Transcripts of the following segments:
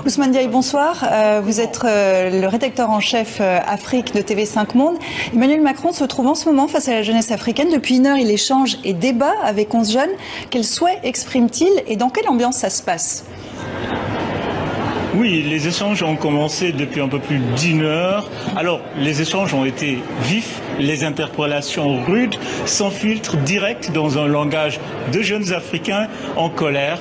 Ousmane Diaye, bonsoir. Vous êtes le rédacteur en chef Afrique de TV5 Monde. Emmanuel Macron se trouve en ce moment face à la jeunesse africaine. Depuis une heure, il échange et débat avec 11 jeunes. Quels souhaits exprime-t-il et dans quelle ambiance ça se passe ? Oui, les échanges ont commencé depuis un peu plus d'une heure. Alors, les échanges ont été vifs, les interpellations rudes, sans filtre, direct, dans un langage de jeunes Africains en colère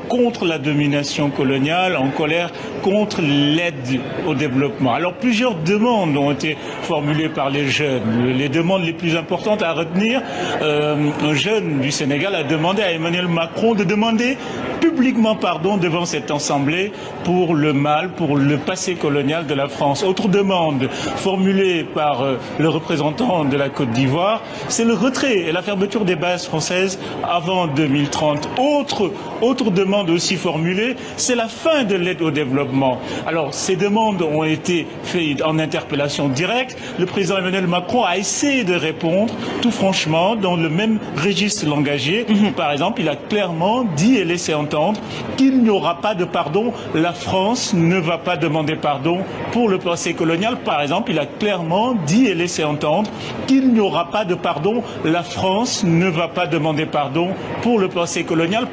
contre la domination coloniale, en colère contre l'aide au développement. Alors, plusieurs demandes ont été formulées par les jeunes. Les demandes les plus importantes à retenir, un jeune du Sénégal a demandé à Emmanuel Macron de demander publiquement pardon devant cette assemblée pour le mal, pour le passé colonial de la France. Autre demande formulée par le représentant de la Côte d'Ivoire, c'est le retrait et la fermeture des bases françaises avant 2030. Autre demande aussi formulée, c'est la fin de l'aide au développement. Alors, ces demandes ont été faites en interpellation directe. Le président Emmanuel Macron a essayé de répondre, tout franchement, dans le même registre langagier. Par exemple, il a clairement dit et laissé entendre qu'il n'y aura pas de pardon. La France ne va pas demander pardon pour le passé colonial. Par exemple, il a clairement dit et laissé entendre qu'il n'y aura pas de pardon. La France ne va pas demander pardon pour le passé colonial.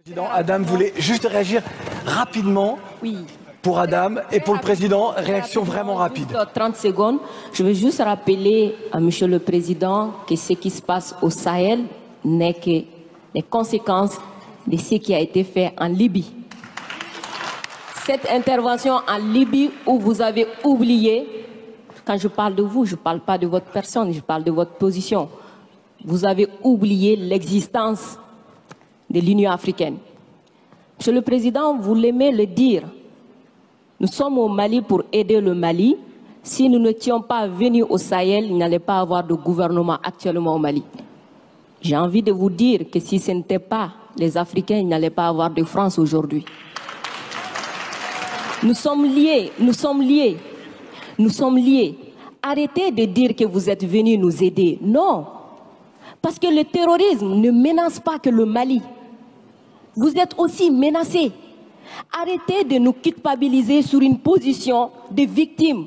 Président Adam voulait juste réagir rapidement. Oui. Pour Adam et pour le président, réaction vraiment rapide. 30 secondes. Je veux juste rappeler à Monsieur le Président que ce qui se passe au Sahel n'est que les conséquences de ce qui a été fait en Libye. Cette intervention en Libye où vous avez oublié, quand je parle de vous, je ne parle pas de votre personne, je parle de votre position. Vous avez oublié l'existence de l'Union africaine. Monsieur le Président, vous l'aimez le dire. Nous sommes au Mali pour aider le Mali. Si nous n'étions pas venus au Sahel, il n'allait pas avoir de gouvernement actuellement au Mali. J'ai envie de vous dire que si ce n'était pas les Africains, il n'allait pas avoir de France aujourd'hui. Nous sommes liés, nous sommes liés, nous sommes liés. Arrêtez de dire que vous êtes venus nous aider. Non, parce que le terrorisme ne menace pas que le Mali. Vous êtes aussi menacés. Arrêtez de nous culpabiliser sur une position de victime.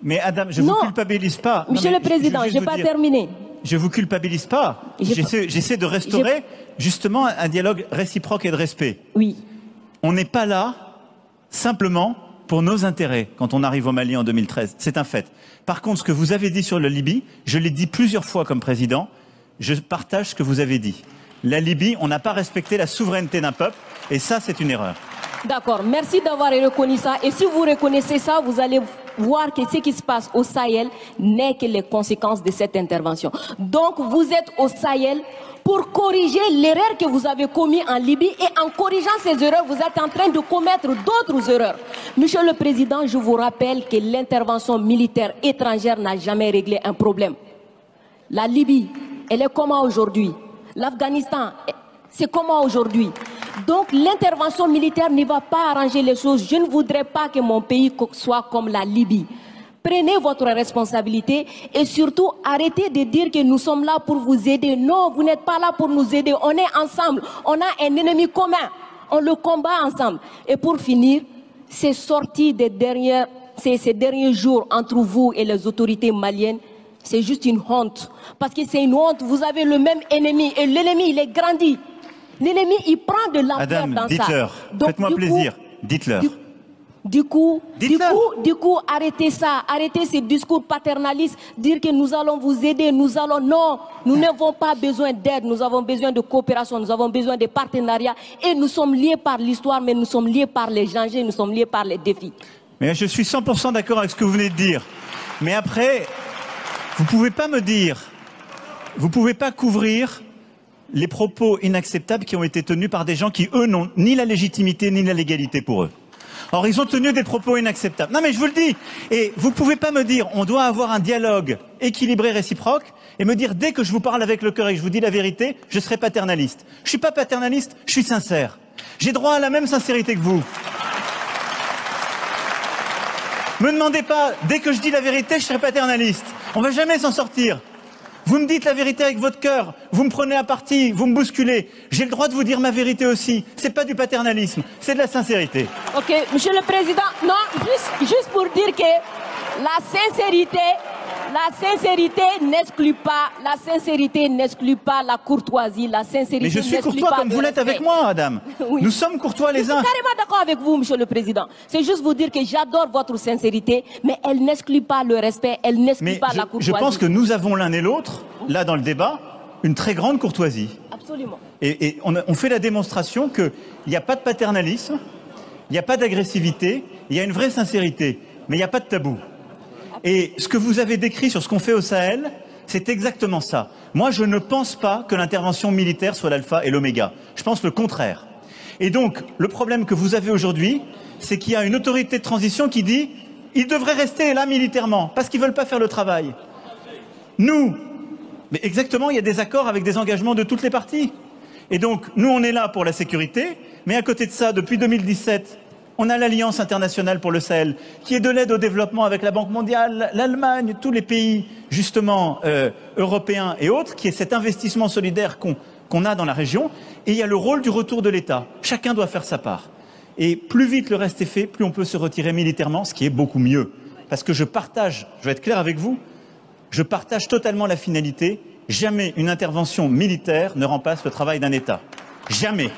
Mais Adam, je ne vous culpabilise pas. Monsieur le Président, je n'ai pas terminé. Je ne vous culpabilise pas. J'essaie de restaurer justement un dialogue réciproque et de respect. Oui. On n'est pas là simplement pour nos intérêts quand on arrive au Mali en 2013. C'est un fait. Par contre, ce que vous avez dit sur la Libye, je l'ai dit plusieurs fois comme président, je partage ce que vous avez dit. La Libye, on n'a pas respecté la souveraineté d'un peuple et ça, c'est une erreur. D'accord, merci d'avoir reconnu ça. Et si vous reconnaissez ça, vous allez voir que ce qui se passe au Sahel n'est que les conséquences de cette intervention. Donc, vous êtes au Sahel pour corriger l'erreur que vous avez commise en Libye. Et en corrigeant ces erreurs, vous êtes en train de commettre d'autres erreurs. Monsieur le Président, je vous rappelle que l'intervention militaire étrangère n'a jamais réglé un problème. La Libye, elle est comment aujourd'hui? L'Afghanistan, c'est comment aujourd'hui? Donc l'intervention militaire ne va pas arranger les choses. Je ne voudrais pas que mon pays soit comme la Libye. Prenez votre responsabilité et surtout arrêtez de dire que nous sommes là pour vous aider. Non, vous n'êtes pas là pour nous aider. On est ensemble. On a un ennemi commun. On le combat ensemble. Et pour finir, ces sorties ces derniers jours entre vous et les autorités maliennes, c'est juste une honte. Parce que c'est une honte. Vous avez le même ennemi et l'ennemi, il est grandi. L'ennemi, il prend de l'ampleur dans ça. Dites-leur. Faites-moi plaisir. Dites-leur. Du coup, arrêtez ça. Arrêtez ces discours paternalistes. Dire que nous allons vous aider, Non, nous n'avons pas besoin d'aide. Nous avons besoin de coopération. Nous avons besoin de partenariat. Et nous sommes liés par l'histoire, mais nous sommes liés par les dangers. Nous sommes liés par les défis. Mais je suis 100% d'accord avec ce que vous venez de dire. Mais après, vous ne pouvez pas me dire, vous ne pouvez pas couvrir les propos inacceptables qui ont été tenus par des gens qui, eux, n'ont ni la légitimité ni la légalité pour eux. Or, ils ont tenu des propos inacceptables. Non, mais je vous le dis. Et vous ne pouvez pas me dire, on doit avoir un dialogue équilibré, réciproque, et me dire, dès que je vous parle avec le cœur et que je vous dis la vérité, je serai paternaliste. Je ne suis pas paternaliste, je suis sincère. J'ai droit à la même sincérité que vous. Me demandez pas, dès que je dis la vérité, je serai paternaliste. On ne va jamais s'en sortir. Vous me dites la vérité avec votre cœur, vous me prenez à partie, vous me bousculez. J'ai le droit de vous dire ma vérité aussi. C'est pas du paternalisme, c'est de la sincérité. Ok, Monsieur le Président, non, juste pour dire que la sincérité n'exclut pas la courtoisie, la sincérité. Mais je suis courtois comme vous l'êtes avec moi, Adam. Oui. Nous sommes courtois les uns. Je suis carrément d'accord avec vous, Monsieur le Président. C'est juste vous dire que j'adore votre sincérité, mais elle n'exclut pas le respect, elle n'exclut pas la courtoisie. Je pense que nous avons l'un et l'autre, là dans le débat, une très grande courtoisie. Absolument. Et on fait la démonstration qu'il n'y a pas de paternalisme, il n'y a pas d'agressivité, il y a une vraie sincérité, mais il n'y a pas de tabou. Et ce que vous avez décrit sur ce qu'on fait au Sahel, c'est exactement ça. Moi, je ne pense pas que l'intervention militaire soit l'alpha et l'oméga. Je pense le contraire. Et donc, le problème que vous avez aujourd'hui, c'est qu'il y a une autorité de transition qui dit « ils devraient rester là militairement, parce qu'ils ne veulent pas faire le travail ». Nous, mais exactement, il y a des accords avec des engagements de toutes les parties. Et donc, nous, on est là pour la sécurité, mais à côté de ça, depuis 2017, on a l'Alliance internationale pour le Sahel, qui est de l'aide au développement avec la Banque mondiale, l'Allemagne, tous les pays, justement, européens et autres, qui est cet investissement solidaire qu'on a dans la région. Et il y a le rôle du retour de l'État. Chacun doit faire sa part. Et plus vite le reste est fait, plus on peut se retirer militairement, ce qui est beaucoup mieux. Parce que je vais être clair avec vous, je partage totalement la finalité. Jamais une intervention militaire ne remplace le travail d'un État. Jamais.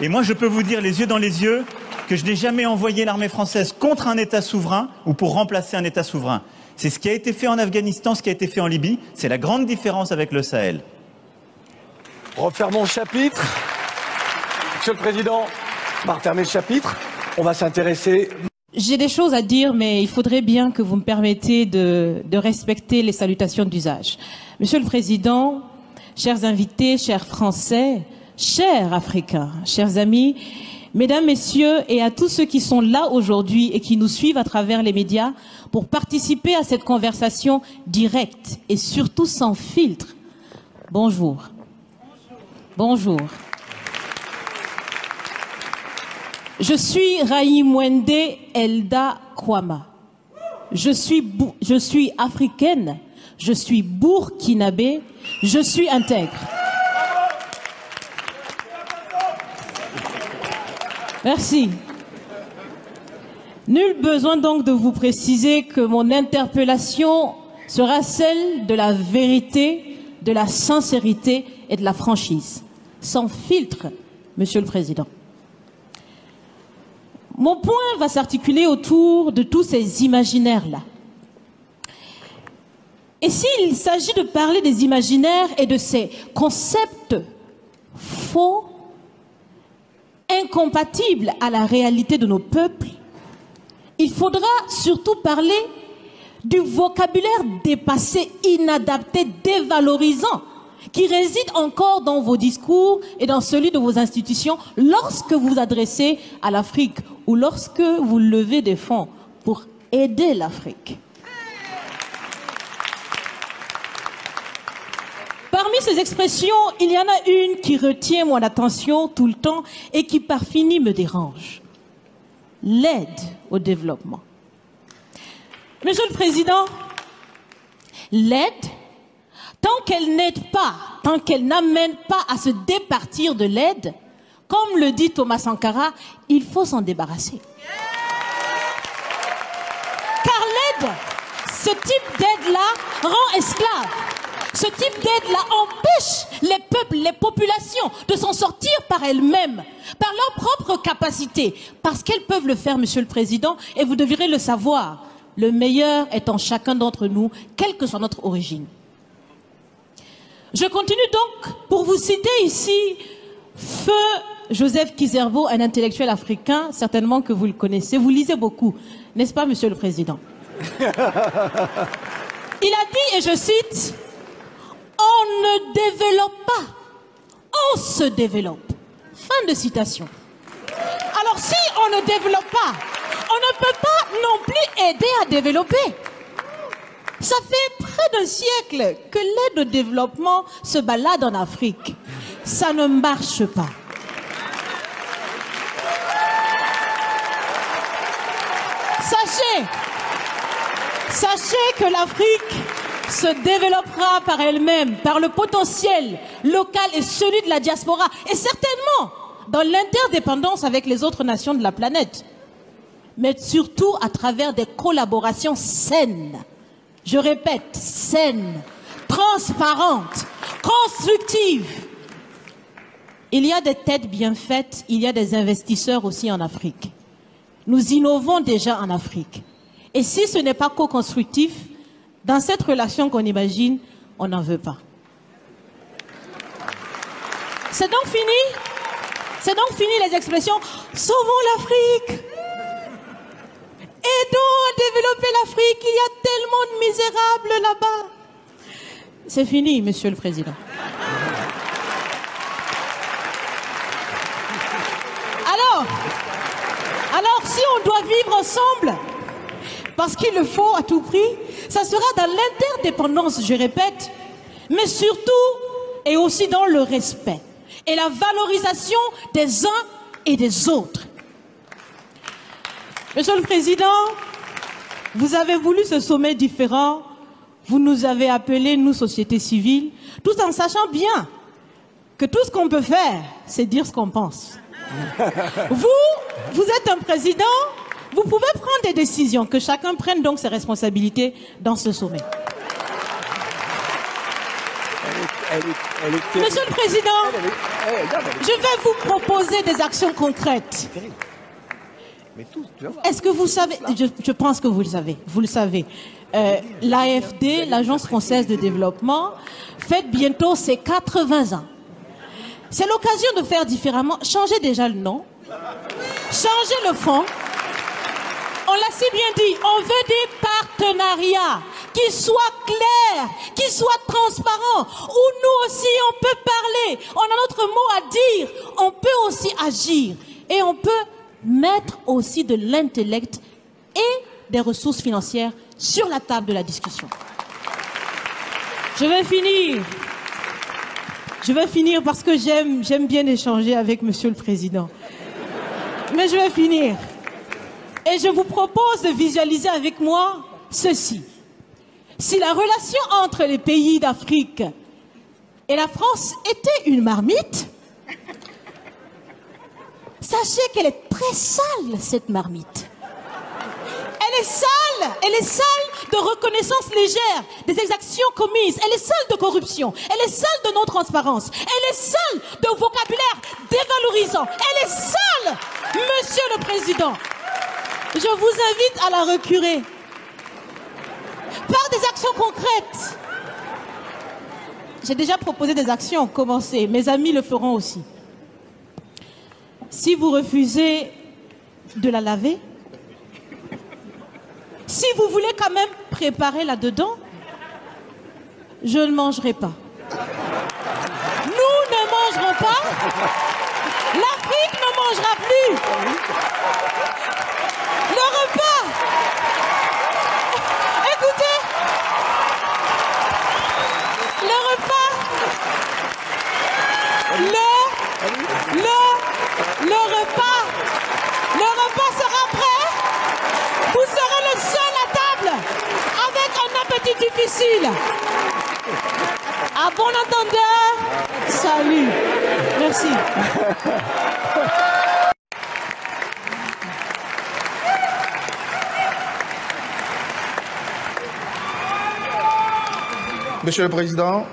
Et moi, je peux vous dire les yeux dans les yeux que je n'ai jamais envoyé l'armée française contre un État souverain ou pour remplacer un État souverain. C'est ce qui a été fait en Afghanistan, ce qui a été fait en Libye. C'est la grande différence avec le Sahel. Refermons le chapitre. Monsieur le Président, on va refermer le chapitre. On va s'intéresser... J'ai des choses à dire, mais il faudrait bien que vous me permettiez de respecter les salutations d'usage. Monsieur le Président, chers invités, chers Français, chers Africains, chers amis, mesdames, messieurs, et à tous ceux qui sont là aujourd'hui et qui nous suivent à travers les médias pour participer à cette conversation directe et surtout sans filtre. Bonjour. Bonjour. Je suis Raïmwende Elda Kwama. Je suis africaine, je suis burkinabé, je suis intègre. Merci. Nul besoin donc de vous préciser que mon interpellation sera celle de la vérité, de la sincérité et de la franchise. Sans filtre, Monsieur le Président. Mon point va s'articuler autour de tous ces imaginaires-là. Et s'il s'agit de parler des imaginaires et de ces concepts faux, incompatibles à la réalité de nos peuples, il faudra surtout parler du vocabulaire dépassé, inadapté, dévalorisant, qui réside encore dans vos discours et dans celui de vos institutions lorsque vous vous adressez à l'Afrique ou lorsque vous levez des fonds pour aider l'Afrique. Parmi ces expressions, il y en a une qui retient mon attention tout le temps et qui par fini me dérange. L'aide au développement. Monsieur le Président, l'aide, tant qu'elle n'aide pas, tant qu'elle n'amène pas à se départir de l'aide, comme le dit Thomas Sankara, il faut s'en débarrasser. Car l'aide, ce type d'aide-là rend esclave. Ce type d'aide-là empêche les peuples, les populations de s'en sortir par elles-mêmes, par leur propre capacité, parce qu'elles peuvent le faire, Monsieur le Président, et vous devrez le savoir. Le meilleur est en chacun d'entre nous, quelle que soit notre origine. Je continue donc pour vous citer ici Feu Joseph Kizerbo, un intellectuel africain, certainement que vous le connaissez. Vous lisez beaucoup, n'est-ce pas, Monsieur le Président? Il a dit, et je cite, « On ne développe pas, on se développe. » Fin de citation. Alors si on ne développe pas, on ne peut pas non plus aider à développer. Ça fait près d'un siècle que l'aide au développement se balade en Afrique. Ça ne marche pas. Sachez que l'Afrique se développera par elle-même, par le potentiel local et celui de la diaspora, et certainement dans l'interdépendance avec les autres nations de la planète, mais surtout à travers des collaborations saines. Je répète, saines, transparentes, constructives. Il y a des têtes bien faites, il y a des investisseurs aussi en Afrique. Nous innovons déjà en Afrique. Et si ce n'est pas co-constructif, dans cette relation qu'on imagine, on n'en veut pas. C'est donc fini. C'est donc fini les expressions « Sauvons l'Afrique ». Aidons à développer l'Afrique, il y a tellement de misérables là-bas. C'est fini, Monsieur le Président. Alors, si on doit vivre ensemble, parce qu'il le faut à tout prix, ça sera dans l'interdépendance, je répète, mais surtout et aussi dans le respect et la valorisation des uns et des autres. Monsieur le Président, vous avez voulu ce sommet différent, vous nous avez appelés, nous, société civile, tout en sachant bien que tout ce qu'on peut faire, c'est dire ce qu'on pense. Vous êtes un président, vous pouvez prendre des décisions, que chacun prenne donc ses responsabilités dans ce sommet. Monsieur le Président, je vais vous proposer des actions concrètes. Est-ce que vous savez, je pense que vous le savez, l'AFD, l'Agence française de développement, fête bientôt ses 80 ans. C'est l'occasion de faire différemment, changer déjà le nom, changer le fond. On l'a si bien dit, on veut des partenariats qui soient clairs, qui soient transparents, où nous aussi on peut parler, on a notre mot à dire, on peut aussi agir et on peut mettre aussi de l'intellect et des ressources financières sur la table de la discussion. Je vais finir parce que j'aime bien échanger avec Monsieur le Président. Mais je vais finir. Et je vous propose de visualiser avec moi ceci. Si la relation entre les pays d'Afrique et la France était une marmite, sachez qu'elle est très sale, cette marmite. Elle est sale de reconnaissance légère des exactions commises. Elle est sale de corruption. Elle est sale de non-transparence. Elle est sale de vocabulaire dévalorisant. Elle est sale, Monsieur le Président. Je vous invite à la recurer par des actions concrètes. J'ai déjà proposé des actions, commencez. Mes amis le feront aussi. Si vous refusez de la laver, si vous voulez quand même préparer là-dedans, je ne mangerai pas. Nous ne mangerons pas. L'Afrique ne mangera plus. Le repas. Écoutez. Le repas. Le repas sera prêt. Vous serez le seul à table avec un appétit difficile. À bon entendeur, salut. Merci. Monsieur le Président,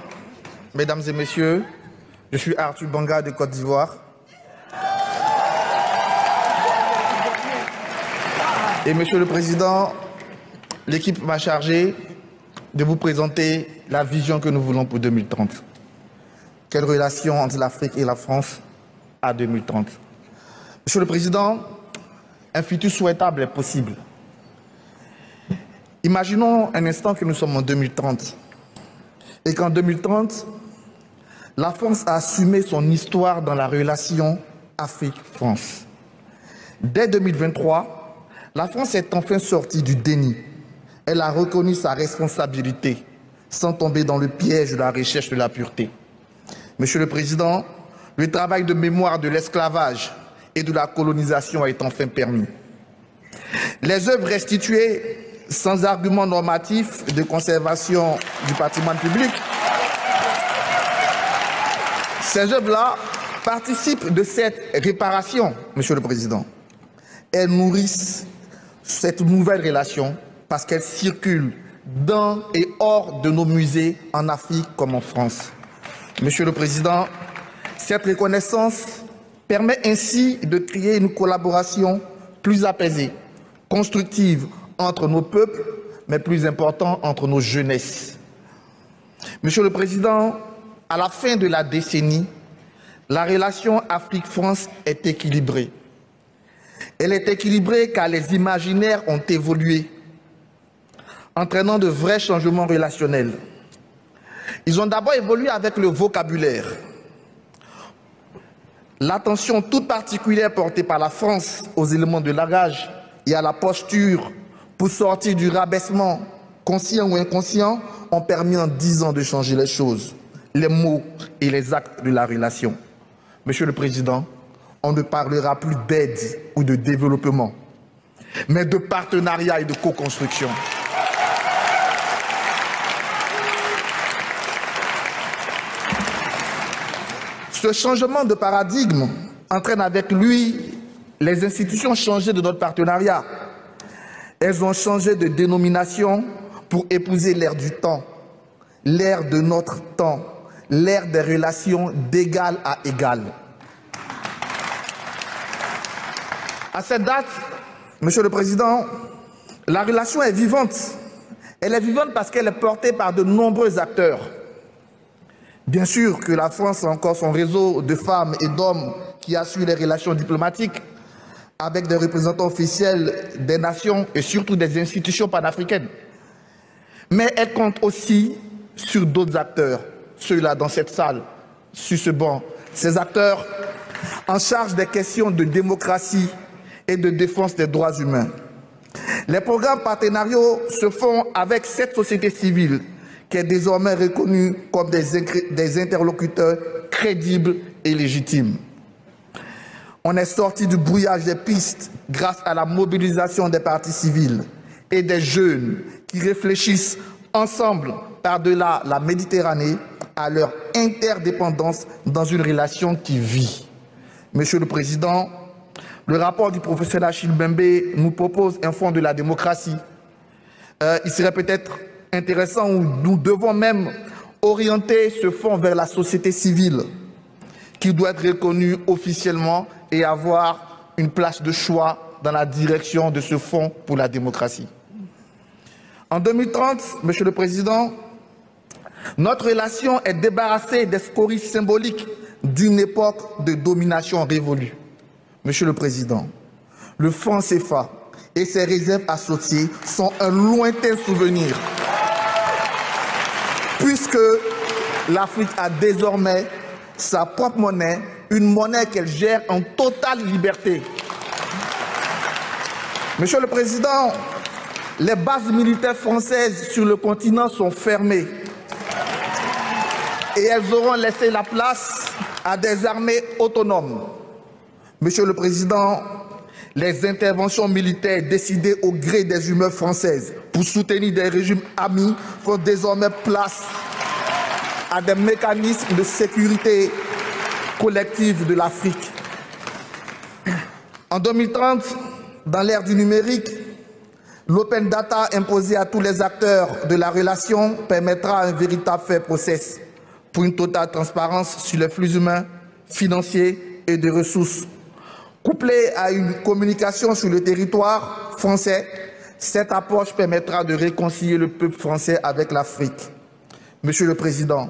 Mesdames et Messieurs, je suis Arthur Banga de Côte d'Ivoire. Et Monsieur le Président, l'équipe m'a chargé de vous présenter la vision que nous voulons pour 2030. Quelle relation entre l'Afrique et la France à 2030? Monsieur le Président, un futur souhaitable est possible. Imaginons un instant que nous sommes en 2030 et qu'en 2030, la France a assumé son histoire dans la relation Afrique-France. Dès 2023, la France est enfin sortie du déni. Elle a reconnu sa responsabilité sans tomber dans le piège de la recherche de la pureté. Monsieur le Président, le travail de mémoire de l'esclavage et de la colonisation est enfin permis. Les œuvres restituées sans argument normatif de conservation du patrimoine public. Ces œuvres-là participent de cette réparation, Monsieur le Président. Elles nourrissent cette nouvelle relation parce qu'elles circulent dans et hors de nos musées en Afrique comme en France. Monsieur le Président, cette reconnaissance permet ainsi de créer une collaboration plus apaisée, constructive entre nos peuples, mais plus important entre nos jeunesses. Monsieur le Président, à la fin de la décennie, la relation Afrique-France est équilibrée. Elle est équilibrée car les imaginaires ont évolué, entraînant de vrais changements relationnels. Ils ont d'abord évolué avec le vocabulaire. L'attention toute particulière portée par la France aux éléments de langage et à la posture pour sortir du rabaissement, conscient ou inconscient, ont permis en 10 ans de changer les choses, les mots et les actes de la relation. Monsieur le Président, on ne parlera plus d'aide ou de développement, mais de partenariat et de co-construction. Ce changement de paradigme entraîne avec lui les institutions changées de notre partenariat. Elles ont changé de dénomination pour épouser l'ère du temps, l'ère de notre temps, l'ère des relations d'égal à égal. À cette date, Monsieur le Président, la relation est vivante. Elle est vivante parce qu'elle est portée par de nombreux acteurs. Bien sûr que la France a encore son réseau de femmes et d'hommes qui assurent les relations diplomatiques avec des représentants officiels des nations et surtout des institutions panafricaines. Mais elle compte aussi sur d'autres acteurs, ceux-là dans cette salle, sur ce banc, ces acteurs en charge des questions de démocratie et de défense des droits humains. Les programmes partenariaux se font avec cette société civile qui est désormais reconnue comme des interlocuteurs crédibles et légitimes. On est sorti du brouillage des pistes grâce à la mobilisation des partis civils et des jeunes qui réfléchissent ensemble par-delà la Méditerranée à leur interdépendance dans une relation qui vit. Monsieur le Président, le rapport du professeur Achille Mbembe nous propose un fonds de la démocratie. Il serait peut-être intéressant, ou nous devons même orienter ce fonds vers la société civile, qui doit être reconnue officiellement et avoir une place de choix dans la direction de ce fonds pour la démocratie. En 2030, Monsieur le Président, notre relation est débarrassée des scories symboliques d'une époque de domination révolue. Monsieur le Président, le franc CFA et ses réserves associées sont un lointain souvenir, puisque l'Afrique a désormais sa propre monnaie, une monnaie qu'elle gère en totale liberté. Monsieur le Président, les bases militaires françaises sur le continent sont fermées et elles auront laissé la place à des armées autonomes. Monsieur le Président, les interventions militaires décidées au gré des humeurs françaises pour soutenir des régimes amis font désormais place à des mécanismes de sécurité collective de l'Afrique. En 2030, dans l'ère du numérique, l'open data imposé à tous les acteurs de la relation permettra un véritable fair process pour une totale transparence sur les flux humains, financiers et de ressources. Couplée à une communication sur le territoire français, cette approche permettra de réconcilier le peuple français avec l'Afrique. Monsieur le Président,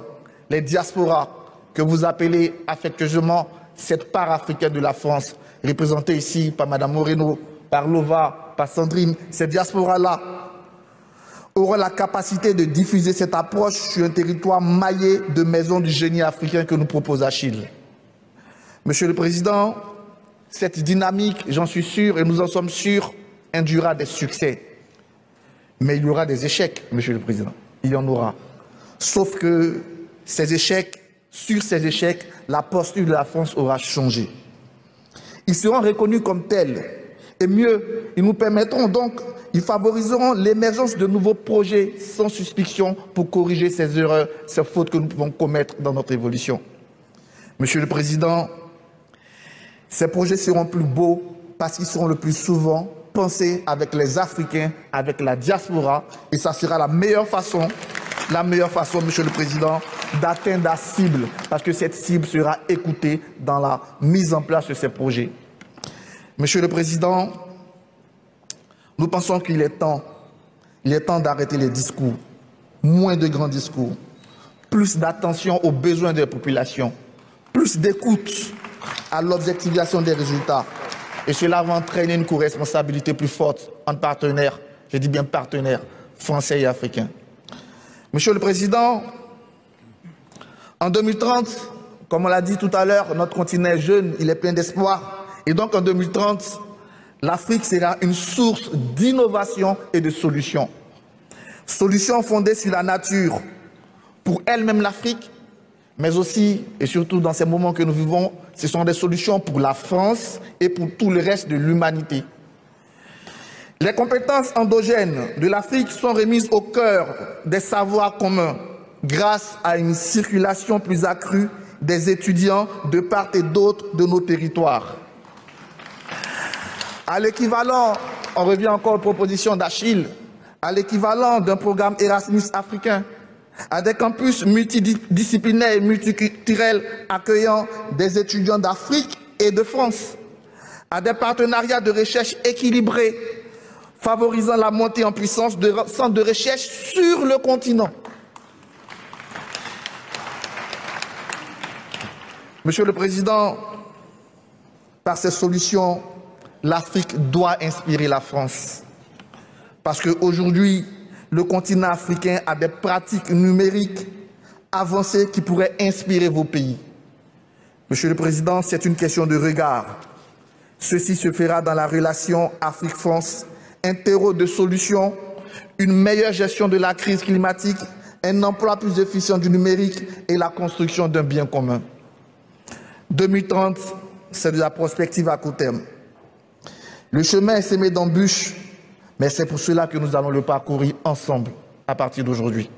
les diasporas que vous appelez affectueusement cette part africaine de la France, représentée ici par Mme Moreno, par Lova, par Sandrine, ces diasporas-là auront la capacité de diffuser cette approche sur un territoire maillé de maisons du génie africain que nous propose Achille. Monsieur le Président, cette dynamique, j'en suis sûr, et nous en sommes sûrs, induira des succès. Mais il y aura des échecs, Monsieur le Président. Il y en aura. Sauf que ces échecs, sur ces échecs, la posture de la France aura changé. Ils seront reconnus comme tels Et mieux, ils nous permettront donc, ils favoriseront l'émergence de nouveaux projets sans suspicion pour corriger ces erreurs, ces fautes que nous pouvons commettre dans notre évolution. Monsieur le Président, ces projets seront plus beaux parce qu'ils seront le plus souvent pensés avec les Africains, avec la diaspora, et ça sera la meilleure façon, Monsieur le Président, d'atteindre la cible, parce que cette cible sera écoutée dans la mise en place de ces projets. Monsieur le Président, nous pensons qu'il est temps d'arrêter les discours, moins de grands discours, plus d'attention aux besoins des populations, plus d'écoute à l'objectivation des résultats. Et cela va entraîner une co-responsabilité plus forte entre partenaires, je dis bien partenaires, français et africains. Monsieur le Président, en 2030, comme on l'a dit tout à l'heure, notre continent est jeune, il est plein d'espoir. Et donc en 2030, l'Afrique sera une source d'innovation et de solutions. Solutions fondées sur la nature, pour elle-même l'Afrique, mais aussi et surtout dans ces moments que nous vivons, ce sont des solutions pour la France et pour tout le reste de l'humanité. Les compétences endogènes de l'Afrique sont remises au cœur des savoirs communs grâce à une circulation plus accrue des étudiants de part et d'autre de nos territoires. À l'équivalent, on revient encore aux propositions d'Achille, à l'équivalent d'un programme Erasmus africain, à des campus multidisciplinaires et multiculturels accueillant des étudiants d'Afrique et de France, à des partenariats de recherche équilibrés, favorisant la montée en puissance de centres de recherche sur le continent. Monsieur le Président, par ces solutions, l'Afrique doit inspirer la France. Parce qu'aujourd'hui, le continent africain a des pratiques numériques avancées qui pourraient inspirer vos pays. Monsieur le Président, c'est une question de regard. Ceci se fera dans la relation Afrique-France, un terreau de solutions, une meilleure gestion de la crise climatique, un emploi plus efficient du numérique et la construction d'un bien commun. 2030, c'est de la prospective à court terme. Le chemin est semé d'embûches, mais c'est pour cela que nous allons le parcourir ensemble à partir d'aujourd'hui.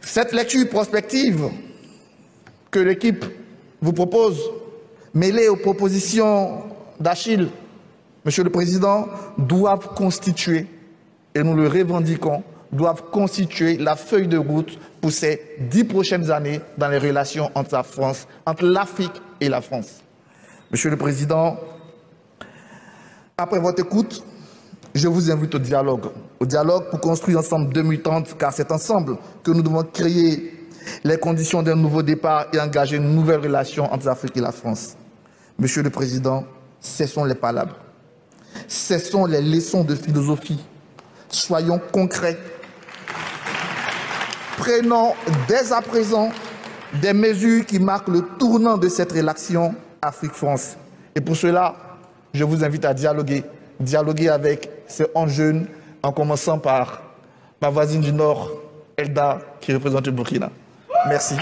Cette lecture prospective que l'équipe vous propose, mêlée aux propositions d'Achille, Monsieur le Président, doivent constituer, et nous le revendiquons, doivent constituer la feuille de route pour ces 10 prochaines années dans les relations entre la France, entre l'Afrique et la France. Monsieur le Président, après votre écoute, je vous invite au dialogue pour construire ensemble 2030, car c'est ensemble que nous devons créer les conditions d'un nouveau départ et engager une nouvelle relation entre l'Afrique et la France. Monsieur le Président, cessons les palabres, cessons les leçons de philosophie, soyons concrets, prenons dès à présent des mesures qui marquent le tournant de cette relation Afrique-France. Et pour cela, je vous invite à dialoguer avec ces 11 jeunes, en commençant par ma voisine du Nord, Elda, qui représente le Burkina. Merci.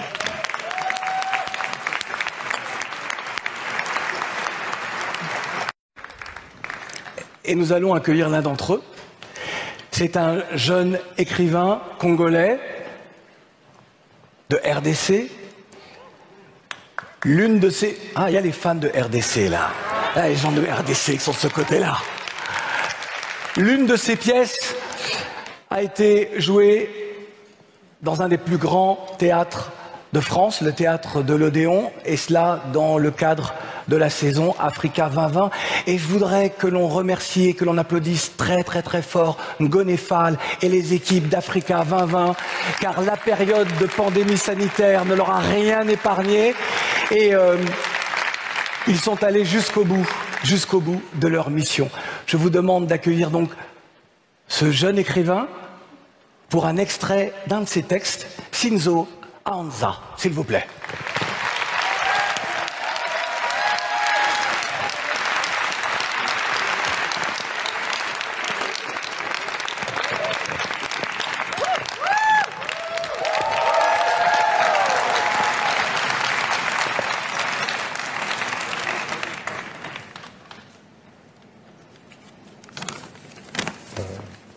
Et nous allons accueillir l'un d'entre eux. C'est un jeune écrivain congolais de RDC. L'une de ses... Ah, il y a les fans de RDC là. Là, les gens de RDC qui sont de ce côté-là. L'une de ses pièces a été jouée dans un des plus grands théâtres de France, le théâtre de l'Odéon, et cela dans le cadre de la saison Africa 2020. Et je voudrais que l'on remercie et que l'on applaudisse très très très fort Ngoné Fall et les équipes d'Africa 2020, car la période de pandémie sanitaire ne leur a rien épargné, et ils sont allés jusqu'au bout de leur mission. Je vous demande d'accueillir donc ce jeune écrivain pour un extrait d'un de ses textes, Sinzo Anza, s'il vous plaît.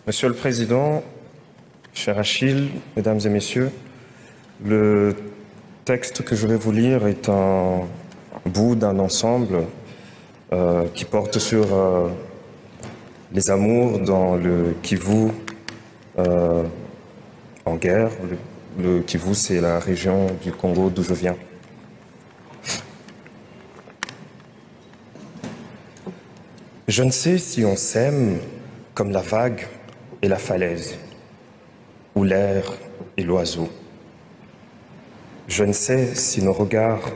Monsieur le Président, cher Achille, Mesdames et Messieurs, le texte que je vais vous lire est un bout d'un ensemble qui porte sur les amours dans le Kivu en guerre. Le Kivu, c'est la région du Congo d'où je viens. Je ne sais si on s'aime comme la vague et la falaise, ou l'air et l'oiseau. Je ne sais si nos regards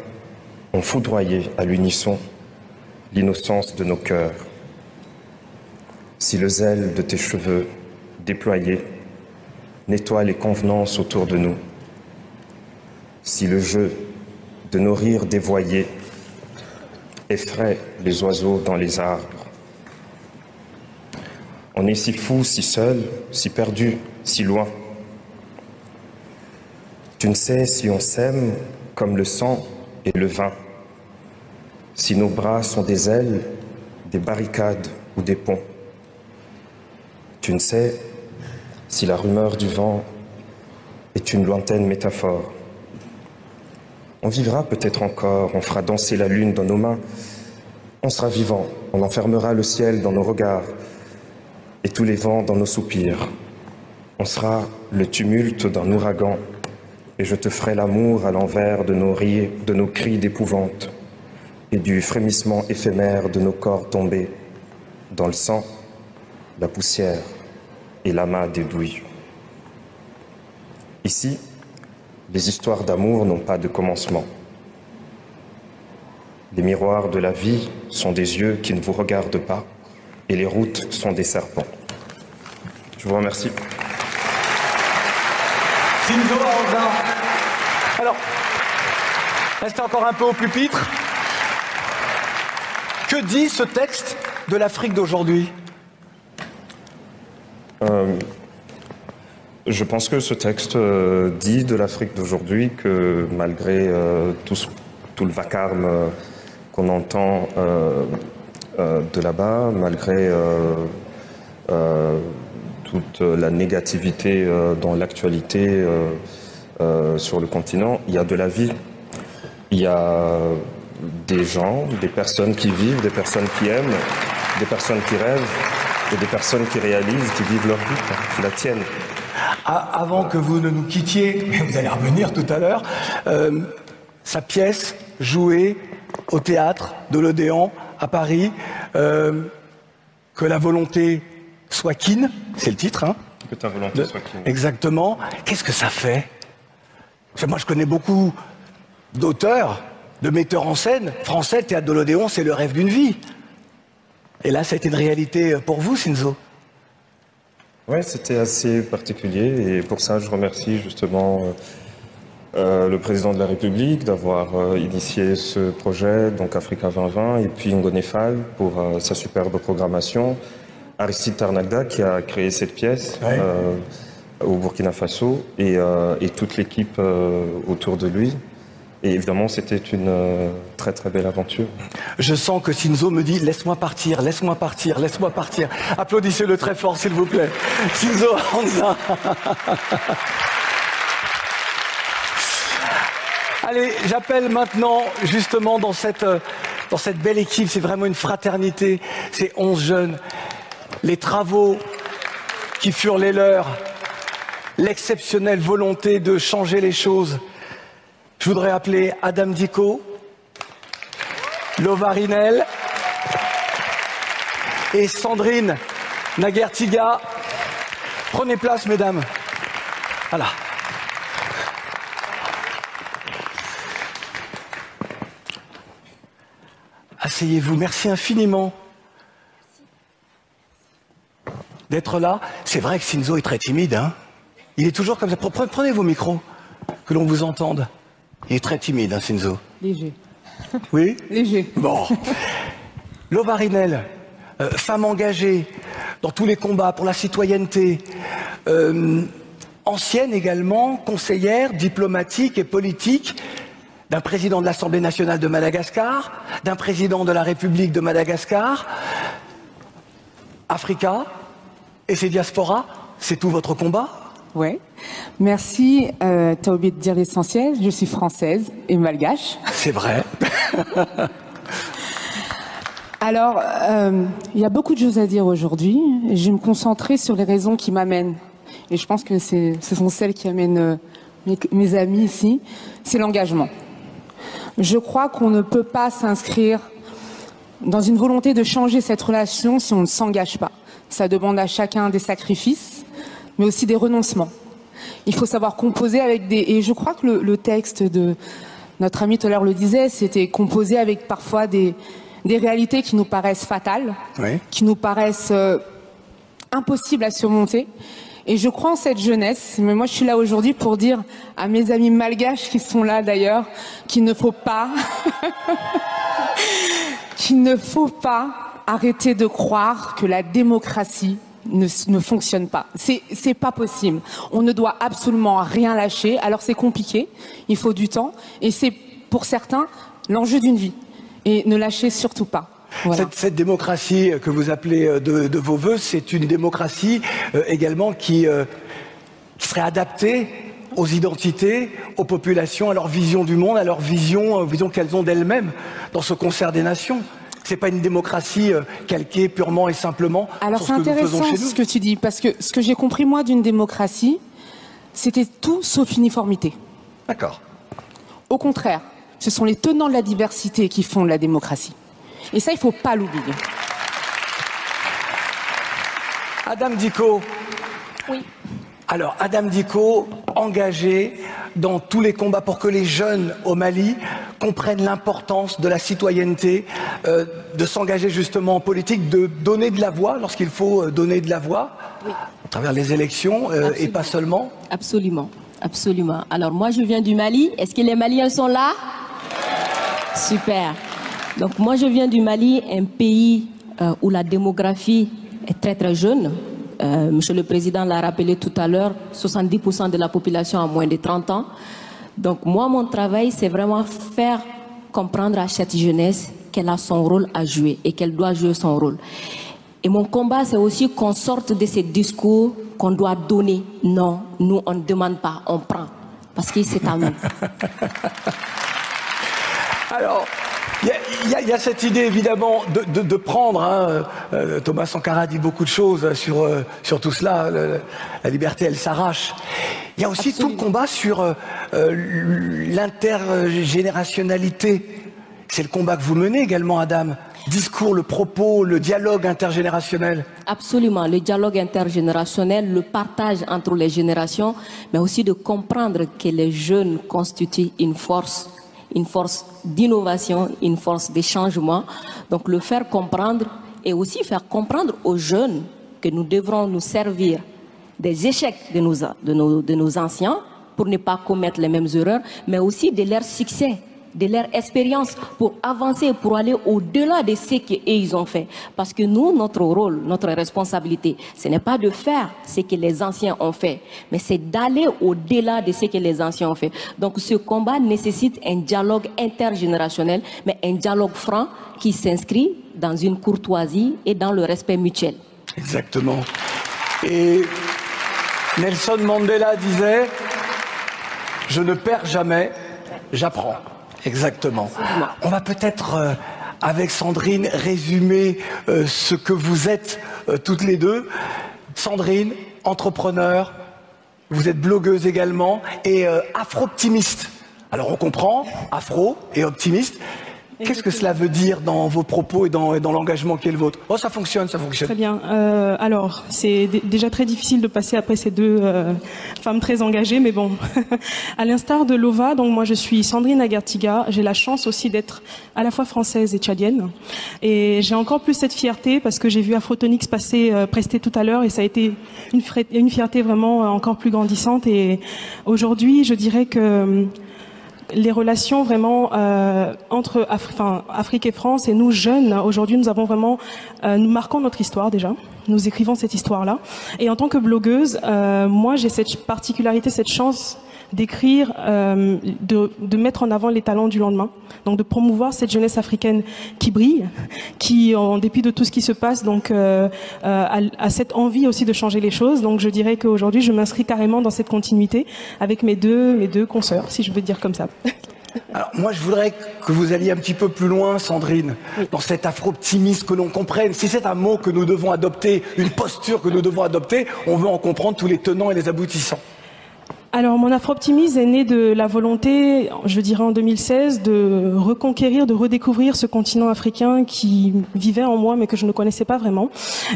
ont foudroyé à l'unisson l'innocence de nos cœurs, si le zèle de tes cheveux déployés nettoie les convenances autour de nous, si le jeu de nos rires dévoyés effraie les oiseaux dans les arbres. On est si fou, si seul, si perdu, si loin. Tu ne sais si on s'aime comme le sang et le vin, si nos bras sont des ailes, des barricades ou des ponts. Tu ne sais si la rumeur du vent est une lointaine métaphore. On vivra peut-être encore, on fera danser la lune dans nos mains, on sera vivant, on enfermera le ciel dans nos regards et tous les vents dans nos soupirs. On sera le tumulte d'un ouragan et je te ferai l'amour à l'envers de nos rires, de nos cris d'épouvante et du frémissement éphémère de nos corps tombés dans le sang, la poussière et l'amas des douilles. Ici, les histoires d'amour n'ont pas de commencement. Les miroirs de la vie sont des yeux qui ne vous regardent pas et les routes sont des serpents. Je vous remercie. Cinzo Aranzin. Alors, restez encore un peu au pupitre. Que dit ce texte de l'Afrique d'aujourd'hui ? Je pense que ce texte dit de l'Afrique d'aujourd'hui que malgré tout le vacarme qu'on entend de là-bas, malgré toute la négativité dans l'actualité sur le continent, il y a de la vie. Il y a des gens, des personnes qui vivent, des personnes qui aiment, des personnes qui rêvent et des personnes qui réalisent, qui vivent leur vie, qui la tiennent. Avant que vous ne nous quittiez, mais vous allez revenir tout à l'heure, sa pièce jouée au théâtre de l'Odéon à Paris, que la volonté soit quiine, c'est le titre, hein ? Que ta volonté soit quiine. Exactement. Qu'est-ce que ça fait ? Parce que moi, je connais beaucoup d'auteurs, de metteurs en scène français. Le théâtre de l'Odéon, c'est le rêve d'une vie. Et là, ça a été une réalité pour vous, Cinzo ? Oui, c'était assez particulier et pour ça, je remercie justement le président de la République d'avoir initié ce projet, donc Africa 2020, et puis Ngoné Fall pour sa superbe programmation, Aristide Tarnagda qui a créé cette pièce au Burkina Faso et toute l'équipe autour de lui. Et évidemment, c'était une très très belle aventure. Je sens que Cinzo me dit « laisse-moi partir, laisse-moi partir, laisse-moi partir ». Applaudissez-le très fort, s'il vous plaît. Cinzo Aranzin. Allez, j'appelle maintenant, justement, dans cette belle équipe, c'est vraiment une fraternité, ces 11 jeunes, les travaux qui furent les leurs, l'exceptionnelle volonté de changer les choses. Je voudrais appeler Adam Dicko, Lova Rinel et Sandrine Naguertiga. Prenez place, mesdames. Voilà. Asseyez-vous. Merci infiniment d'être là. C'est vrai que Cinzo est très timide, hein. Il est toujours comme ça. Prenez vos micros, que l'on vous entende. Il est très timide, hein, Cinzo. Léger. Oui ? Léger. Bon. Lova Rinel, femme engagée dans tous les combats pour la citoyenneté, ancienne également, conseillère diplomatique et politique d'un président de l'Assemblée nationale de Madagascar, d'un président de la République de Madagascar, Africa, Et ces diasporas, c'est tout votre combat? Ouais. Merci. T'as oublié de dire l'essentiel. Je suis française et malgache. C'est vrai. Alors, il y a beaucoup de choses à dire aujourd'hui. Je vais me concentrer sur les raisons qui m'amènent. Et je pense que ce sont celles qui amènent mes amis ici. C'est l'engagement. Je crois qu'on ne peut pas s'inscrire dans une volonté de changer cette relation si on ne s'engage pas. Ça demande à chacun des sacrifices, mais aussi des renoncements. Il faut savoir composer avec des... Et je crois que le texte de notre ami tout à l'heure le disait, c'était composer avec parfois des réalités qui nous paraissent fatales, oui, qui nous paraissent impossibles à surmonter. Et je crois en cette jeunesse, mais moi je suis là aujourd'hui pour dire à mes amis malgaches qui sont là d'ailleurs, qu'il ne faut pas, qu'il ne faut pas arrêter de croire que la démocratie ne fonctionne pas. C'est pas possible. On ne doit absolument rien lâcher. Alors c'est compliqué, il faut du temps, et c'est pour certains l'enjeu d'une vie. Et ne lâchez surtout pas. Voilà. Cette démocratie que vous appelez de vos voeux, c'est une démocratie également qui serait adaptée aux identités, aux populations, à leur vision du monde, à leur vision qu'elles ont d'elles-mêmes dans ce concert des nations. C'est pas une démocratie calquée purement et simplement Alors sur ce que nous faisons chez nous. c'est intéressant ce que tu dis, parce que ce que j'ai compris moi d'une démocratie, c'était tout sauf uniformité. D'accord. Au contraire, ce sont les tenants de la diversité qui font de la démocratie. Et ça, il ne faut pas l'oublier. Adam Dicko. Oui. Alors, Adam Dicko, engagé dans tous les combats pour que les jeunes au Mali comprennent l'importance de la citoyenneté, de s'engager justement en politique, de donner de la voix lorsqu'il faut donner de la voix, oui, à travers les élections et pas seulement. Absolument, absolument. Alors moi, je viens du Mali. Est-ce que les Maliens sont là? Super. Donc moi je viens du Mali, un pays où la démographie est très très jeune. Monsieur le Président l'a rappelé tout à l'heure, 70% de la population a moins de 30 ans. Donc moi mon travail c'est vraiment faire comprendre à cette jeunesse qu'elle a son rôle à jouer et qu'elle doit jouer son rôle. Et mon combat c'est aussi qu'on sorte de ces discours qu'on doit donner. Non, nous on ne demande pas, on prend. Parce que c'est à nous. Alors, il y a cette idée évidemment de prendre, hein, Thomas Sankara dit beaucoup de choses sur tout cela, la liberté elle s'arrache. Il y a aussi Absolument. Tout le combat sur l'intergénérationnalité. C'est le combat que vous menez également, Adam. Discours, le propos, le dialogue intergénérationnel. Absolument, le dialogue intergénérationnel, le partage entre les générations, mais aussi de comprendre que les jeunes constituent une force d'innovation, une force de changement. Donc le faire comprendre et aussi faire comprendre aux jeunes que nous devrons nous servir des échecs de nos anciens pour ne pas commettre les mêmes erreurs, mais aussi de leur succès, de leur expérience pour avancer, pour aller au-delà de ce qu'ils ont fait. Parce que nous, notre rôle, notre responsabilité, ce n'est pas de faire ce que les anciens ont fait, mais c'est d'aller au-delà de ce que les anciens ont fait. Donc ce combat nécessite un dialogue intergénérationnel, mais un dialogue franc qui s'inscrit dans une courtoisie et dans le respect mutuel. Exactement. Et Nelson Mandela disait « Je ne perds jamais, j'apprends ». Exactement. On va peut-être, avec Sandrine, résumer ce que vous êtes toutes les deux. Sandrine, entrepreneur, vous êtes blogueuse également et afro-optimiste. Alors on comprend, afro et optimiste. Qu'est-ce que cela veut dire dans vos propos et dans l'engagement qui est le vôtre? Oh, ça fonctionne, ça fonctionne. Très bien. Alors, c'est déjà très difficile de passer après ces deux femmes très engagées, mais bon. À l'instar de Lova, donc moi je suis Sandrine Agartiga. J'ai la chance aussi d'être à la fois française et tchadienne. Et j'ai encore plus cette fierté parce que j'ai vu Afrotonix prester tout à l'heure et ça a été une fierté vraiment encore plus grandissante. Et aujourd'hui, je dirais que les relations vraiment entre Afrique et France et nous jeunes, aujourd'hui nous avons vraiment, nous marquons notre histoire déjà, nous écrivons cette histoire-là. Et en tant que blogueuse, moi j'ai cette particularité, cette chance d'écrire, de mettre en avant les talents du lendemain, donc de promouvoir cette jeunesse africaine qui brille, qui, en dépit de tout ce qui se passe, donc a cette envie aussi de changer les choses. Donc je dirais qu'aujourd'hui, je m'inscris carrément dans cette continuité avec mes deux consoeurs, si je veux dire comme ça. Alors moi je voudrais que vous alliez un petit peu plus loin, Sandrine, dans cet afro-optimisme, que l'on comprenne. Si c'est un mot que nous devons adopter, une posture que nous devons adopter, on veut en comprendre tous les tenants et les aboutissants. Alors mon afro-optimisme est né de la volonté, je dirais en 2016, de reconquérir, de redécouvrir ce continent africain qui vivait en moi mais que je ne connaissais pas vraiment.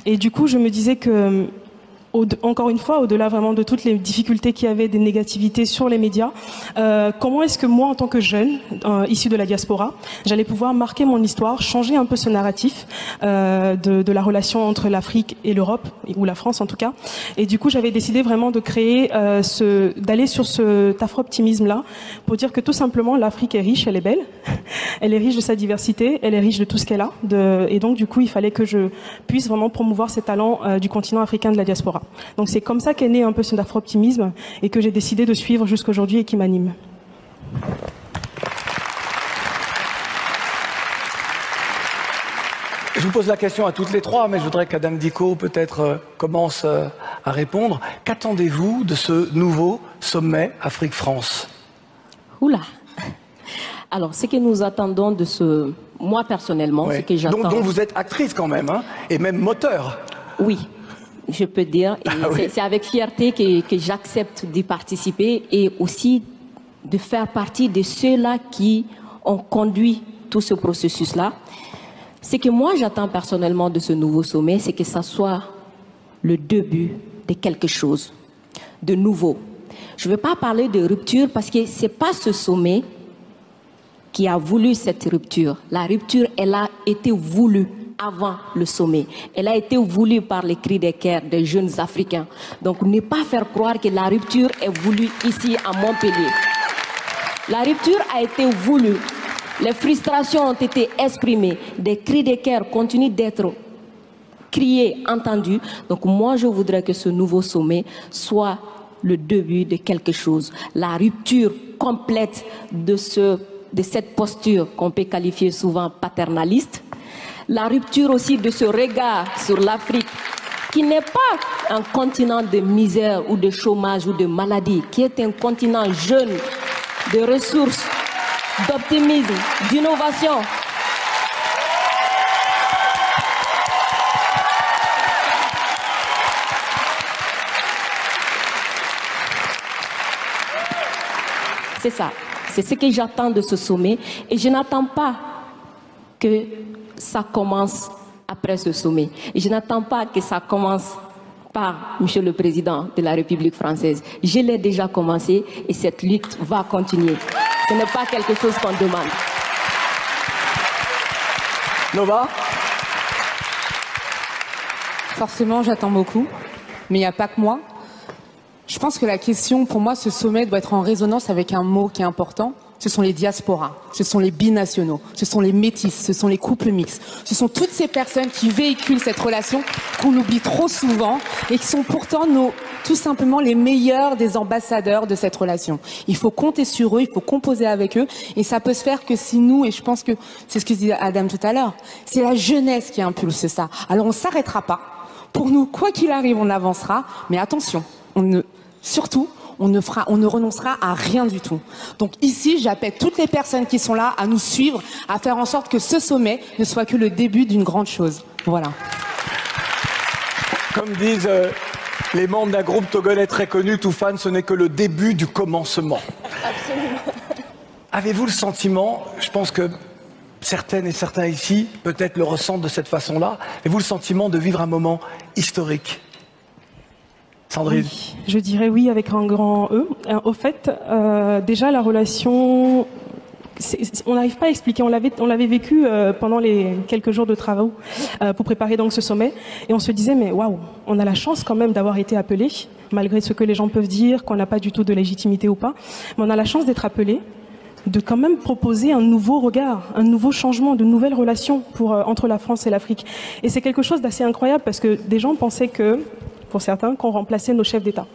Et du coup je me disais que encore une fois, au-delà vraiment de toutes les difficultés qu'il y avait, des négativités sur les médias, comment est-ce que moi, en tant que jeune, issu de la diaspora, j'allais pouvoir marquer mon histoire, changer un peu ce narratif de la relation entre l'Afrique et l'Europe, ou la France en tout cas. Et du coup, j'avais décidé vraiment de créer, d'aller sur cet afro-optimisme-là, pour dire que tout simplement, l'Afrique est riche, elle est belle, elle est riche de sa diversité, elle est riche de tout ce qu'elle a. Et donc, du coup, il fallait que je puisse vraiment promouvoir ces talents du continent africain de la diaspora. Donc c'est comme ça qu'est né un peu cet afro-optimisme et que j'ai décidé de suivre jusqu'aujourd'hui et qui m'anime. Je vous pose la question à toutes les trois, mais je voudrais qu'Adam Dicko peut-être commence à répondre. Qu'attendez-vous de ce nouveau sommet Afrique-France? Oula. Alors, ce que nous attendons de ce... Moi, personnellement, ce que j'attends... Donc vous êtes actrice quand même, hein, et même moteur. Oui. Je peux dire, et c'est avec fierté que j'accepte d'y participer et aussi de faire partie de ceux-là qui ont conduit tout ce processus-là. Ce que moi j'attends personnellement de ce nouveau sommet, c'est que ça soit le début de quelque chose de nouveau. Je ne veux pas parler de rupture parce que ce n'est pas ce sommet qui a voulu cette rupture. La rupture, elle a été voulue avant le sommet. Elle a été voulue par les cris des cœurs des jeunes Africains. Donc, ne pas faire croire que la rupture est voulue ici à Montpellier. La rupture a été voulue. Les frustrations ont été exprimées. Des cris des cœurs continuent d'être criés, entendus. Donc, moi, je voudrais que ce nouveau sommet soit le début de quelque chose. La rupture complète de cette posture qu'on peut qualifier souvent paternaliste. La rupture aussi de ce regard sur l'Afrique, qui n'est pas un continent de misère ou de chômage ou de maladie, qui est un continent jeune, de ressources, d'optimisme, d'innovation. C'est ça. C'est ce que j'attends de ce sommet. Et je n'attends pas que ça commence après ce sommet. Et je n'attends pas que ça commence par Monsieur le Président de la République française. Je l'ai déjà commencé et cette lutte va continuer. Ce n'est pas quelque chose qu'on demande. Nova? Forcément, j'attends beaucoup, mais il n'y a pas que moi. Je pense que la question, pour moi, ce sommet doit être en résonance avec un mot qui est important. Ce sont les diasporas, ce sont les binationaux, ce sont les métis, ce sont les couples mixtes. Ce sont toutes ces personnes qui véhiculent cette relation qu'on oublie trop souvent et qui sont pourtant tout simplement les meilleurs des ambassadeurs de cette relation. Il faut compter sur eux, il faut composer avec eux et ça peut se faire que si nous, et je pense que c'est ce que disait Adam tout à l'heure, c'est la jeunesse qui impulse ça. Alors on ne s'arrêtera pas. Pour nous, quoi qu'il arrive, on avancera, mais attention, surtout, on ne renoncera à rien du tout. Donc ici, j'appelle toutes les personnes qui sont là à nous suivre, à faire en sorte que ce sommet ne soit que le début d'une grande chose. Voilà. Comme disent les membres d'un groupe togolais très connu, Toufan, ce n'est que le début du commencement. Absolument. Avez-vous le sentiment, je pense que certaines et certains ici, peut-être le ressentent de cette façon-là, avez-vous le sentiment de vivre un moment historique? Sandrine? Oui, je dirais oui avec un grand E. Au fait, déjà la relation, on n'arrive pas à expliquer. On l'avait vécu pendant les quelques jours de travaux pour préparer donc ce sommet, et on se disait mais waouh, on a la chance quand même d'avoir été appelés, malgré ce que les gens peuvent dire, qu'on n'a pas du tout de légitimité ou pas, mais on a la chance d'être appelés, de quand même proposer un nouveau regard, un nouveau changement, de nouvelles relations entre la France et l'Afrique. Et c'est quelque chose d'assez incroyable parce que des gens pensaient que, pour certains, qu'on remplaçait nos chefs d'État.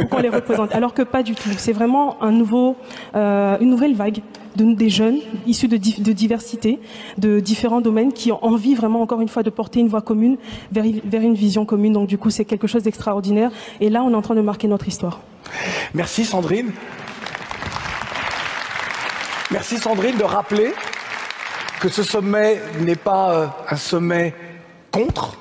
qu'on les représente. Alors que pas du tout. C'est vraiment une nouvelle vague des jeunes issus de diversité, de différents domaines qui ont envie vraiment, encore une fois, de porter une voix commune vers une vision commune. Donc du coup, c'est quelque chose d'extraordinaire. Et là, on est en train de marquer notre histoire. Merci Sandrine. Merci Sandrine de rappeler que ce sommet n'est pas un sommet contre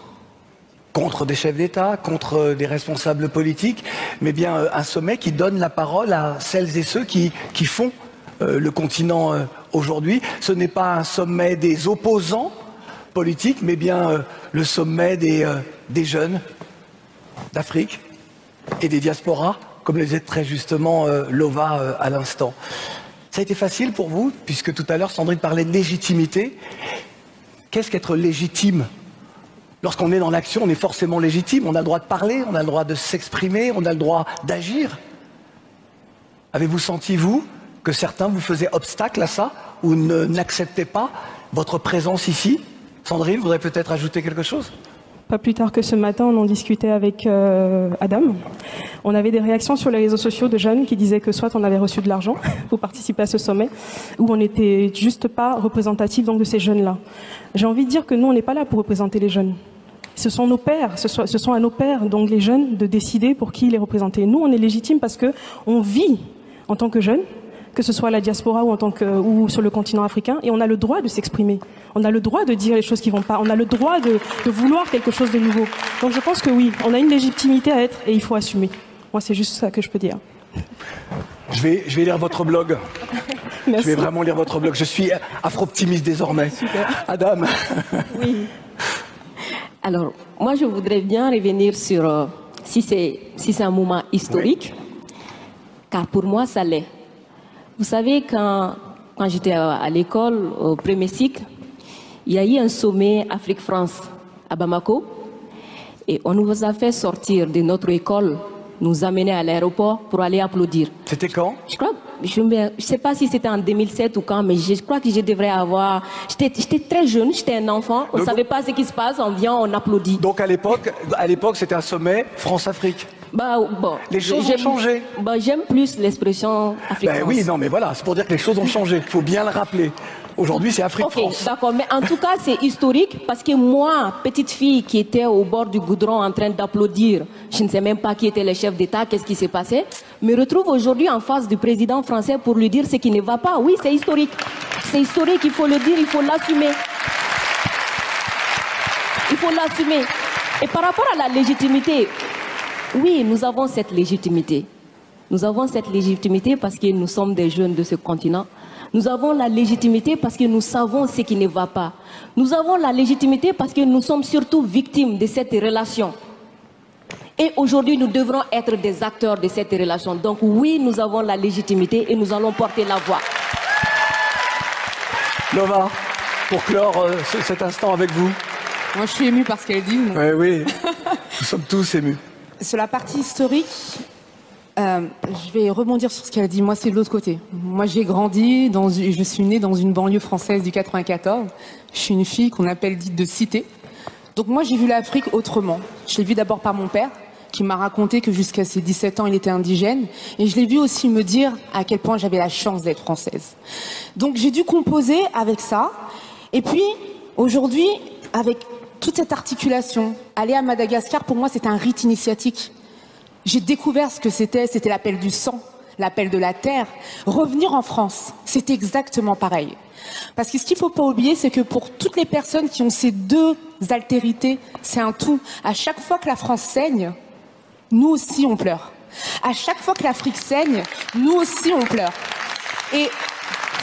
des chefs d'État, contre des responsables politiques, mais bien un sommet qui donne la parole à celles et ceux qui font le continent aujourd'hui. Ce n'est pas un sommet des opposants politiques, mais bien le sommet des jeunes d'Afrique et des diasporas, comme le disait très justement Lova à l'instant. Ça a été facile pour vous, puisque tout à l'heure Sandrine parlait de légitimité. Qu'est-ce qu'être légitime? Lorsqu'on est dans l'action, on est forcément légitime. On a le droit de parler, on a le droit de s'exprimer, on a le droit d'agir. Avez-vous senti, vous, que certains vous faisaient obstacle à ça, ou n'acceptaient pas votre présence ici? Sandrine, vous voudrez peut-être ajouter quelque chose? Pas plus tard que ce matin, on en discutait avec Adam. On avait des réactions sur les réseaux sociaux de jeunes qui disaient que soit on avait reçu de l'argent pour participer à ce sommet, ou on n'était juste pas représentatif donc de ces jeunes-là. J'ai envie de dire que nous, on n'est pas là pour représenter les jeunes. Ce sont nos pères, ce sont à nos pères, donc les jeunes, de décider pour qui les représenter. Nous, on est légitime parce que on vit en tant que jeunes, que ce soit à la diaspora ou sur le continent africain, et on a le droit de s'exprimer. On a le droit de dire les choses qui vont pas. On a le droit de vouloir quelque chose de nouveau. Donc je pense que oui, on a une légitimité à être et il faut assumer. Moi, c'est juste ça que je peux dire. Je vais lire votre blog. Merci. Je vais vraiment lire votre blog. Je suis afro-optimiste désormais. Super. Adam. Oui. Alors, moi, je voudrais bien revenir sur si c'est un moment historique, oui. Car pour moi, ça l'est. Vous savez, quand j'étais à l'école, au premier cycle, il y a eu un sommet Afrique-France à Bamako, et on nous a fait sortir de notre école, nous amener à l'aéroport pour aller applaudir. C'était quand? Je ne sais pas si c'était en 2007 ou quand, mais je crois que je devrais avoir... J'étais très jeune, j'étais un enfant, on ne savait pas ce qui se passe, on vient, on applaudit. Donc à l'époque, c'était un sommet France-Afrique. Bon, les choses ont changé. J'aime plus l'expression Afrique-France. Oui, non, mais voilà, c'est pour dire que les choses ont changé. Il faut bien le rappeler. Aujourd'hui, c'est Afrique-France. Ok, d'accord, mais en tout cas, c'est historique parce que moi, petite fille qui était au bord du goudron en train d'applaudir, je ne sais même pas qui était le chef d'État, qu'est-ce qui s'est passé, me retrouve aujourd'hui en face du président français pour lui dire ce qui ne va pas. Oui, c'est historique. C'est historique, il faut le dire, il faut l'assumer. Il faut l'assumer. Et par rapport à la légitimité, oui, nous avons cette légitimité. Nous avons cette légitimité parce que nous sommes des jeunes de ce continent. Nous avons la légitimité parce que nous savons ce qui ne va pas. Nous avons la légitimité parce que nous sommes surtout victimes de cette relation. Et aujourd'hui, nous devrons être des acteurs de cette relation. Donc oui, nous avons la légitimité et nous allons porter la voix. Lova, pour clore cet instant avec vous. Moi, je suis émue par ce qu'elle dit. Oui, nous sommes tous émus. Sur la partie historique, je vais rebondir sur ce qu'elle a dit. Moi, c'est de l'autre côté. Moi, j'ai grandi, je suis née dans une banlieue française du 94. Je suis une fille qu'on appelle dite de cité. Donc moi, j'ai vu l'Afrique autrement. Je l'ai vu d'abord par mon père, qui m'a raconté que jusqu'à ses 17 ans, il était indigène. Et je l'ai vu aussi me dire à quel point j'avais la chance d'être française. Donc j'ai dû composer avec ça. Et puis, aujourd'hui, avec toute cette articulation, aller à Madagascar, pour moi, c'est un rite initiatique. J'ai découvert ce que c'était l'appel du sang, l'appel de la terre. Revenir en France, c'est exactement pareil. Parce que ce qu'il ne faut pas oublier, c'est que pour toutes les personnes qui ont ces deux altérités, c'est un tout. À chaque fois que la France saigne, nous aussi on pleure. À chaque fois que l'Afrique saigne, nous aussi on pleure. Et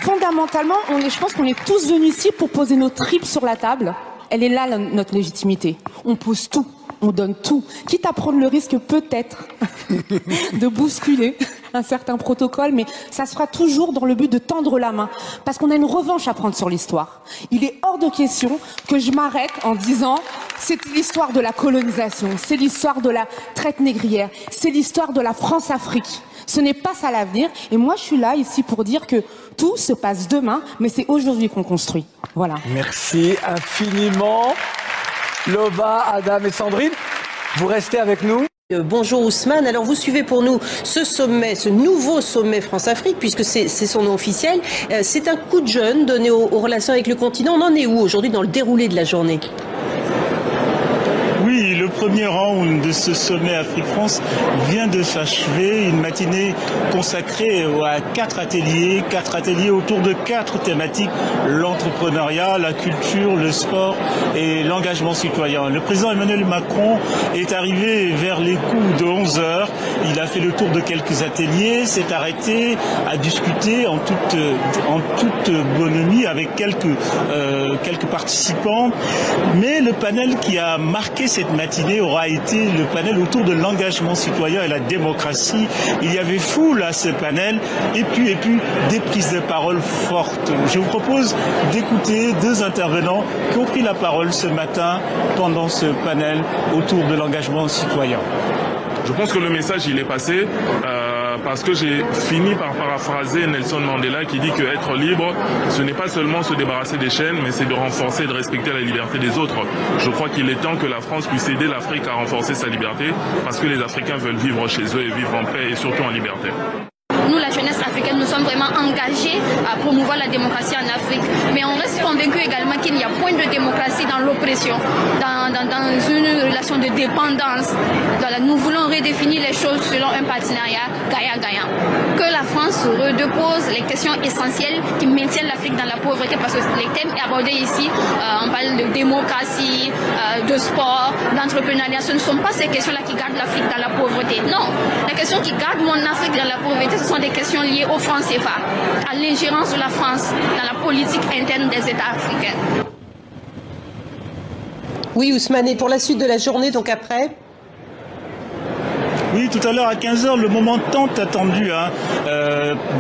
fondamentalement, je pense qu'on est tous venus ici pour poser nos tripes sur la table. Elle est là, notre légitimité. On pose tout, on donne tout, quitte à prendre le risque peut-être de bousculer un certain protocole, mais ça se fera toujours dans le but de tendre la main, parce qu'on a une revanche à prendre sur l'histoire. Il est hors de question que je m'arrête en disant c'est l'histoire de la colonisation, c'est l'histoire de la traite négrière, c'est l'histoire de la France-Afrique. Ce n'est pas ça l'avenir, et moi je suis là ici pour dire que tout se passe demain, mais c'est aujourd'hui qu'on construit. Voilà. Merci infiniment. Lova, Adam et Sandrine, vous restez avec nous. Bonjour Ousmane, alors vous suivez pour nous ce sommet, ce nouveau sommet France-Afrique, puisque c'est son nom officiel. C'est un coup de jeune donné aux relations avec le continent. On en est où aujourd'hui dans le déroulé de la journée ? Oui, le premier round de ce sommet Afrique-France vient de s'achever, une matinée consacrée à 4 ateliers autour de 4 thématiques, l'entrepreneuriat, la culture, le sport et l'engagement citoyen. Le président Emmanuel Macron est arrivé vers les coups de 11 heures, il a fait le tour de quelques ateliers, s'est arrêté à discuter en toute bonhomie avec quelques participants, mais le panel qui a marqué cette matinée aura été le panel autour de l'engagement citoyen et la démocratie. Il y avait foule à ce panel et puis des prises de parole fortes. Je vous propose d'écouter 2 intervenants qui ont pris la parole ce matin pendant ce panel autour de l'engagement citoyen. Je pense que le message il est passé parce que j'ai fini par paraphraser Nelson Mandela qui dit que être libre, ce n'est pas seulement se débarrasser des chaînes, mais c'est de renforcer et de respecter la liberté des autres. Je crois qu'il est temps que la France puisse aider l'Afrique à renforcer sa liberté parce que les Africains veulent vivre chez eux et vivre en paix et surtout en liberté. Nous, la jeunesse africaine, nous sommes vraiment engagés à promouvoir la démocratie en Afrique. Mais on reste convaincus également qu'il n'y a point de démocratie dans l'oppression, dans une relation de dépendance. Voilà, nous voulons redéfinir les choses selon un partenariat gagnant-gagnant. Que la France redépose les questions essentielles qui maintiennent l'Afrique dans la pauvreté, parce que les thèmes abordés ici, on parle de démocratie, de sport, d'entrepreneuriat. Ce ne sont pas ces questions-là qui gardent l'Afrique dans la pauvreté. Non, les questions qui gardent mon Afrique dans la pauvreté, ce sont des questions liées au franc CFA, à l'ingérence de la France dans la politique interne des États africains. Oui Ousmane, et pour la suite de la journée, donc après ? Oui, tout à l'heure à 15h, le moment tant attendu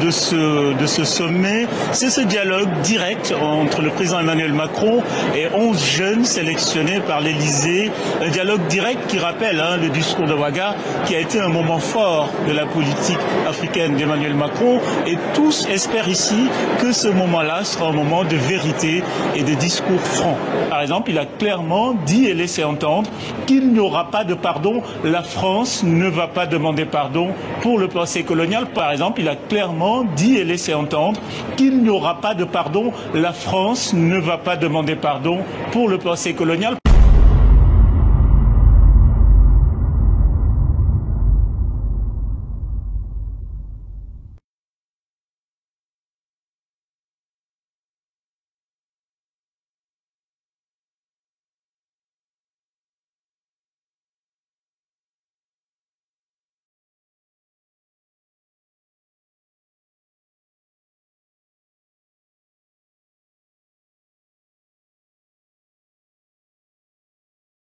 de ce sommet, c'est ce dialogue direct entre le président Emmanuel Macron et 11 jeunes sélectionnés par l'Élysée. Un dialogue direct qui rappelle le discours de Ouaga, qui a été un moment fort de la politique africaine d'Emmanuel Macron. Et tous espèrent ici que ce moment-là sera un moment de vérité et de discours franc. Par exemple, il a clairement dit et laissé entendre qu'il n'y aura pas de pardon. La France ne va pas demander pardon pour le passé colonial. Par exemple, il a clairement dit et laissé entendre qu'il n'y aura pas de pardon. La France ne va pas demander pardon pour le passé colonial.